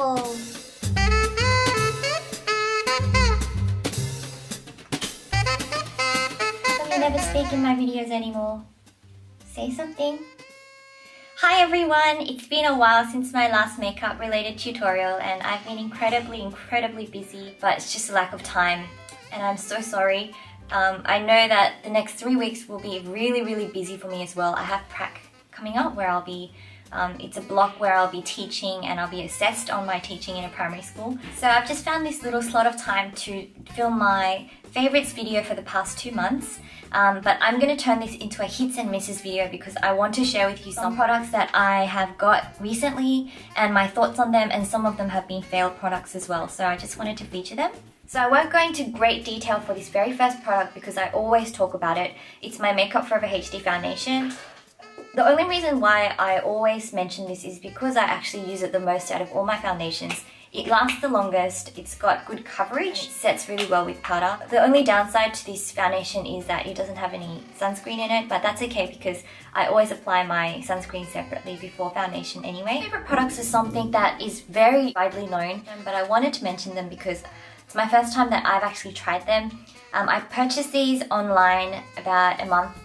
beautiful. You never speak in my videos anymore. Say something. Hi everyone, it's been a while since my last makeup related tutorial and I've been incredibly busy, but it's just a lack of time and I'm so sorry. I know that the next 3 weeks will be really busy for me as well. I have prac coming up where I'll be, it's a block where I'll be teaching and I'll be assessed on my teaching in a primary school. So I've just found this little slot of time to film my favourites video for the past 2 months. But I'm going to turn this into a hits and misses video because I want to share with you some products that I have got recently and my thoughts on them, and some of them have been failed products as well, so I just wanted to feature them. So I won't go into great detail for this very first product because I always talk about it. It's my Makeup Forever HD foundation. The only reason why I always mention this is because I actually use it the most out of all my foundations. It lasts the longest, it's got good coverage, it sets really well with powder. The only downside to this foundation is that it doesn't have any sunscreen in it, but that's okay because I always apply my sunscreen separately before foundation anyway. My favourite products is something that is very widely known, but I wanted to mention them because it's my first time that I've actually tried them. I purchased these online about a month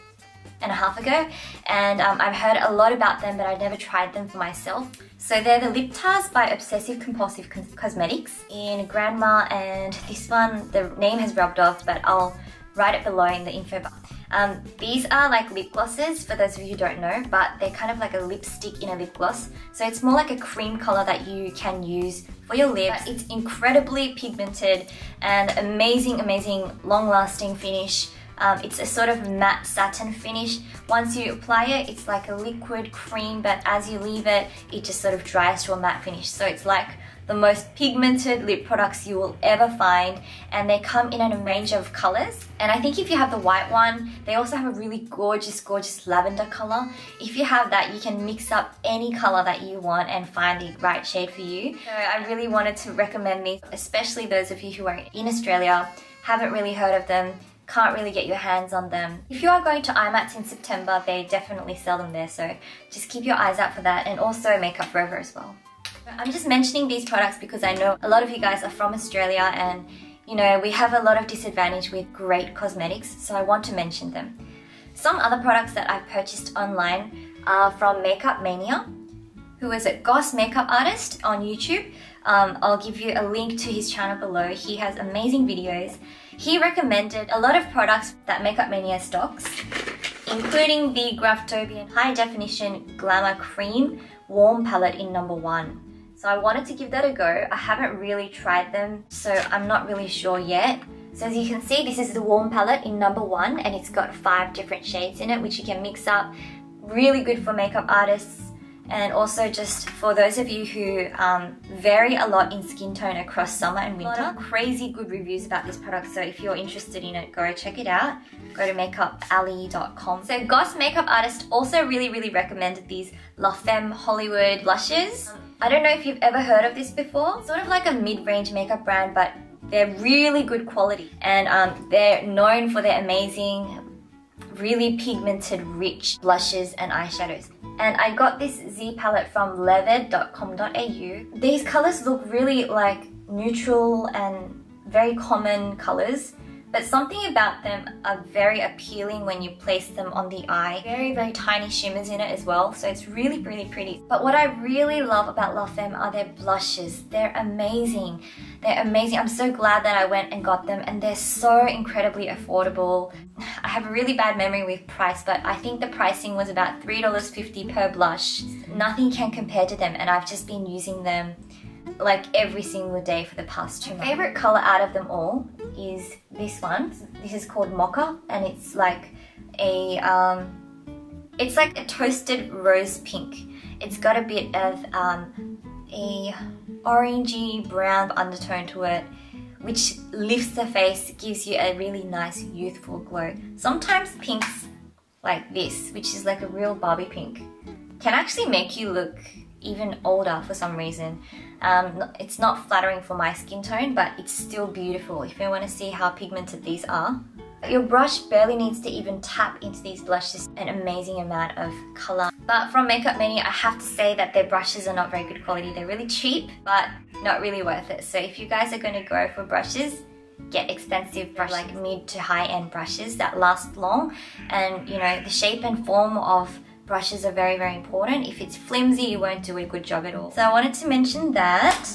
and a half ago, and I've heard a lot about them, but I've never tried them for myself. So they're the Lip Tars by Obsessive Compulsive Cosmetics in Grandma, and this one, the name has rubbed off, but I'll write it below in the info bar. These are like lip glosses, for those of you who don't know, but they're kind of like a lipstick in a lip gloss. So it's more like a cream color that you can use for your lips. It's incredibly pigmented and amazing long-lasting finish. It's a sort of matte satin finish. Once you apply it, it's like a liquid cream, but as you leave it, it just sort of dries to a matte finish. So it's like the most pigmented lip products you will ever find, and they come in a range of colors. And I think if you have the white one, they also have a really gorgeous lavender color. If you have that, you can mix up any color that you want and find the right shade for you. So I really wanted to recommend these, especially those of you who are in Australia, haven't really heard of them, can't really get your hands on them. If you are going to IMATS in September, they definitely sell them there, so just keep your eyes out for that, and also Makeup Forever as well. I'm just mentioning these products because I know a lot of you guys are from Australia and you know we have a lot of disadvantage with great cosmetics, so I want to mention them. Some other products that I've purchased online are from Makeup Mania, who is a goth makeup artist on YouTube. I'll give you a link to his channel below. He has amazing videos. He recommended a lot of products that Makeup Mania stocks, including the Graftobian High Definition Glamour Creme Warm Palette in #1. So I wanted to give that a go. I haven't really tried them, so I'm not really sure yet. So as you can see, this is the Warm Palette in #1, and it's got 5 different shades in it, which you can mix up. Really good for makeup artists, and also just for those of you who vary a lot in skin tone across summer and winter. Crazy good reviews about this product, so if you're interested in it, go check it out. Go to makeupalley.com. So goth makeup artist also really recommended these Femme Hollywood blushes. I don't know if you've ever heard of this before. Sort of like a mid-range makeup brand, but they're really good quality, and they're known for their amazing, really pigmented, rich blushes and eyeshadows. And I got this Z palette from leathered.com.au. These colors look really like neutral and very common colors, but something about them are very appealing when you place them on the eye. Very tiny shimmers in it as well, so it's really pretty. But what I really love about La Femme are their blushes. They're amazing. They're amazing. I'm so glad that I went and got them, and they're so incredibly affordable. I have a really bad memory with price, but I think the pricing was about $3.50 per blush. Nothing can compare to them, and I've just been using them like every single day for the past 2 months. My favorite color out of them all is this one. This is called Mocha, and it's like a toasted rose pink. It's got a bit of a orangey brown undertone to it, which lifts the face, gives you a really nice youthful glow. Sometimes pinks like this, which is like a real Barbie pink, can actually make you look even older for some reason. It's not flattering for my skin tone, but it's still beautiful if you want to see how pigmented these are. Your brush barely needs to even tap into these blushes, an amazing amount of colour. But from Makeup Mania, I have to say that their brushes are not very good quality. They're really cheap, but not really worth it. So if you guys are going to go for brushes, get expensive brushes, like mid to high end brushes that last long. And you know, the shape and form of brushes are very, very important. If it's flimsy, you won't do a good job at all. So I wanted to mention that.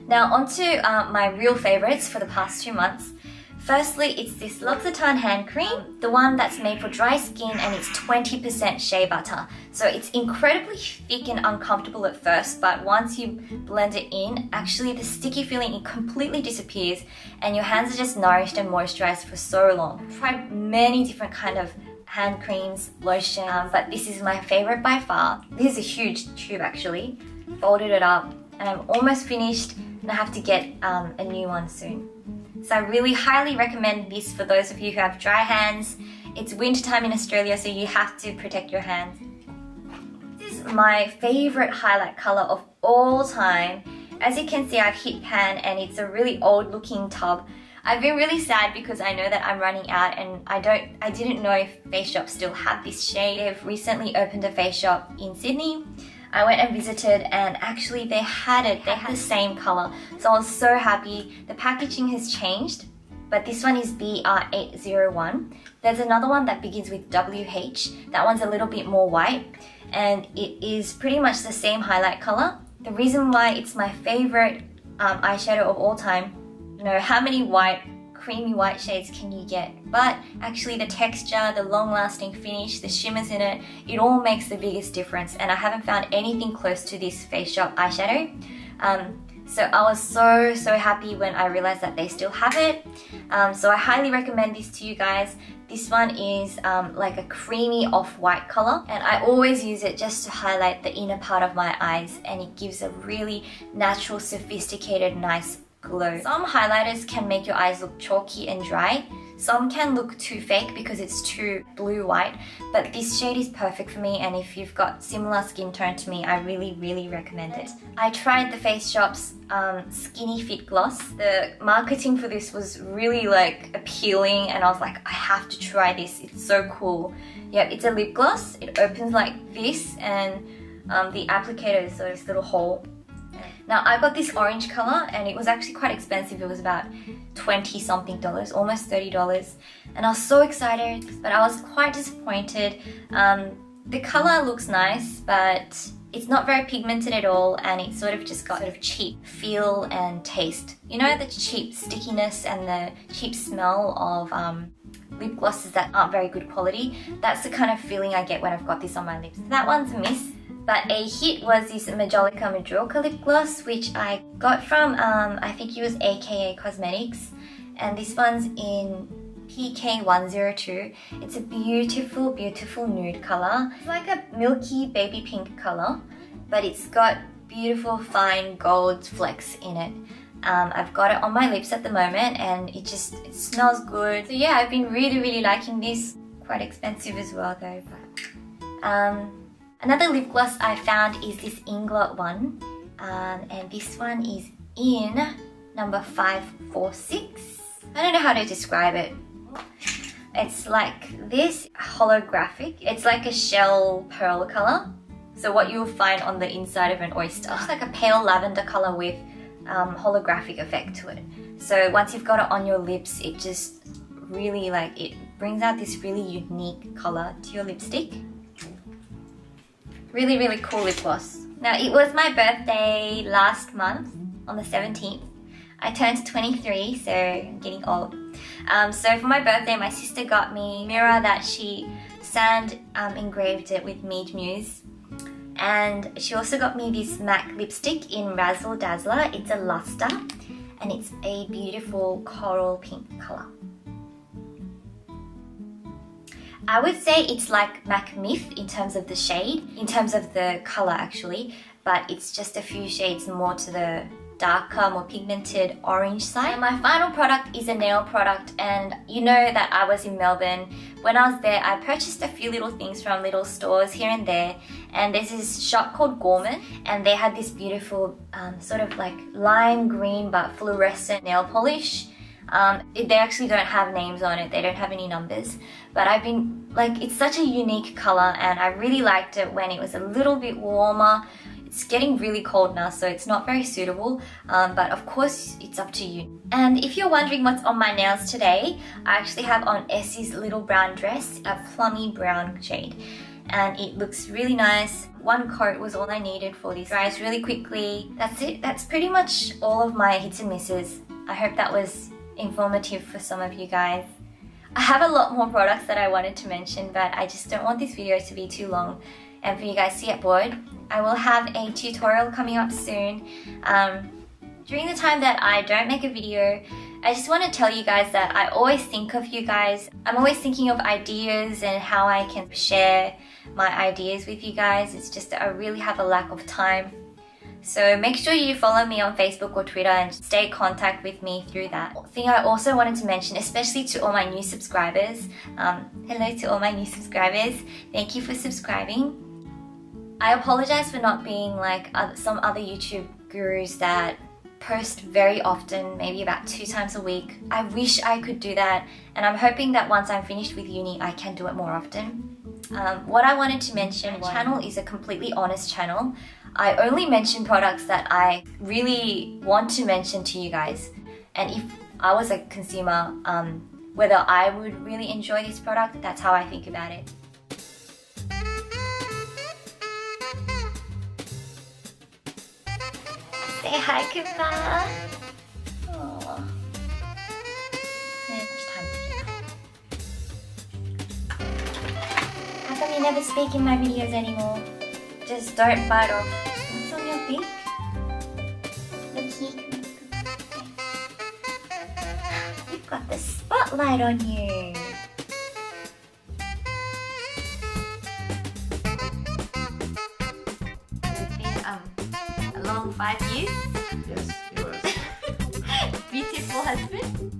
Now onto my real favourites for the past 2 months. Firstly, it's this L'Occitane hand cream, the one that's made for dry skin, and it's 20% shea butter. So it's incredibly thick and uncomfortable at first, but once you blend it in, actually the sticky feeling, it completely disappears and your hands are just nourished and moisturized for so long. I've tried many different kind of hand creams, lotion, but this is my favorite by far. This is a huge tube actually. Folded it up and I'm almost finished, and I have to get a new one soon. So I really highly recommend this for those of you who have dry hands. It's winter time in Australia, so you have to protect your hands. This is my favorite highlight color of all time. As you can see, I've hit pan and it's a really old looking tub. I've been really sad because I know that I'm running out, and I didn't know if face shops still have this shade. They've recently opened a face shop in Sydney. I went and visited and actually they had it. They had the same color. So I was so happy. The packaging has changed, but this one is BR801. There's another one that begins with WH. That one's a little bit more white and it is pretty much the same highlight color. The reason why it's my favorite eyeshadow of all time, you know, how many creamy white shades can you get? But actually the texture, the long-lasting finish, the shimmers in it, it all makes the biggest difference, and I haven't found anything close to this Face Shop eyeshadow. So I was so happy when I realized that they still have it. So I highly recommend this to you guys. This one is like a creamy off-white color, and I always use it just to highlight the inner part of my eyes, and it gives a really natural, sophisticated, nice glow. Some highlighters can make your eyes look chalky and dry. Some can look too fake because it's too blue-white, but this shade is perfect for me, and if you've got similar skin tone to me, I really recommend it. I tried the Face Shop's Skinny Fit Gloss. The marketing for this was really like appealing, and I was like, I have to try this, it's so cool. Yep, it's a lip gloss. It opens like this, and the applicator is this little hole. Now I got this orange color and it was actually quite expensive. It was about $20 something, almost $30, and I was so excited, but I was quite disappointed. The color looks nice, but it's not very pigmented at all, and it sort of just got sort of cheap feel and taste. You know, the cheap stickiness and the cheap smell of lip glosses that aren't very good quality. That's the kind of feeling I get when I've got this on my lips. That one's a miss. But a hit was this Majorca lip gloss, which I got from, I think it was AKA Cosmetics. And this one's in PK102. It's a beautiful nude color. It's like a milky baby pink color, but it's got beautiful fine gold flecks in it. I've got it on my lips at the moment, and it smells good. So yeah, I've been really liking this. Quite expensive as well though. But, another lip gloss I found is this Inglot one, and this one is in number 546. I don't know how to describe it. It's like this holographic. It's like a shell pearl color. So what you'll find on the inside of an oyster. It's like a pale lavender color with holographic effect to it. So once you've got it on your lips, it just really it brings out this really unique color to your lipstick. Really cool lip gloss. Now it was my birthday last month on the 17th. I turned 23, so I'm getting old. So for my birthday, my sister got me a mirror that she sand engraved it with Meejmuse. And she also got me this MAC lipstick in Razzle-Dazzler. It's a Lustre, and it's a beautiful coral pink color. I would say it's like MAC Myth in terms of the shade, in terms of the color actually, but it's just a few shades more to the darker, more pigmented orange side. And my final product is a nail product, and you know that I was in Melbourne. When I was there, I purchased a few little things from little stores here and there, and there's this shop called Gorman, and they had this beautiful sort of like lime green but fluorescent nail polish. They actually don't have names on it, they don't have any numbers. But I've been, like, it's such a unique color and I really liked it when it was a little bit warmer. It's getting really cold now, so it's not very suitable, but of course it's up to you. And if you're wondering what's on my nails today, I actually have on Essie's little brown dress, a plummy brown shade. And it looks really nice. One coat was all I needed for this. Dries really quickly. That's it. That's pretty much all of my hits and misses. I hope that was informative for some of you guys. I have a lot more products that I wanted to mention, but I just don't want this video to be too long and for you guys to get bored. I will have a tutorial coming up soon. During the time that I don't make a video, I just want to tell you guys that I always think of you guys. I'm always thinking of ideas and how I can share my ideas with you guys. It's just that I really have a lack of time. So make sure you follow me on Facebook or Twitter and stay in contact with me through that. Thing I also wanted to mention, especially to all my new subscribers, hello to all my new subscribers, thank you for subscribing. I apologize for not being like some other YouTube gurus that post very often, maybe about 2 times a week. I wish I could do that, and I'm hoping that once I'm finished with uni I can do it more often. What I wanted to mention, my channel is a completely honest channel. I only mention products that I really want to mention to you guys, and if I was a consumer, whether I would really enjoy this product, that's how I think about it. Say hi, Kupa! Aww. So much time together. How come you never speak in my videos anymore? Just don't bite off. What's on your beak? Look here. You've got the spotlight on you. It's been a long 5 years. Yes, it was. Beautiful husband.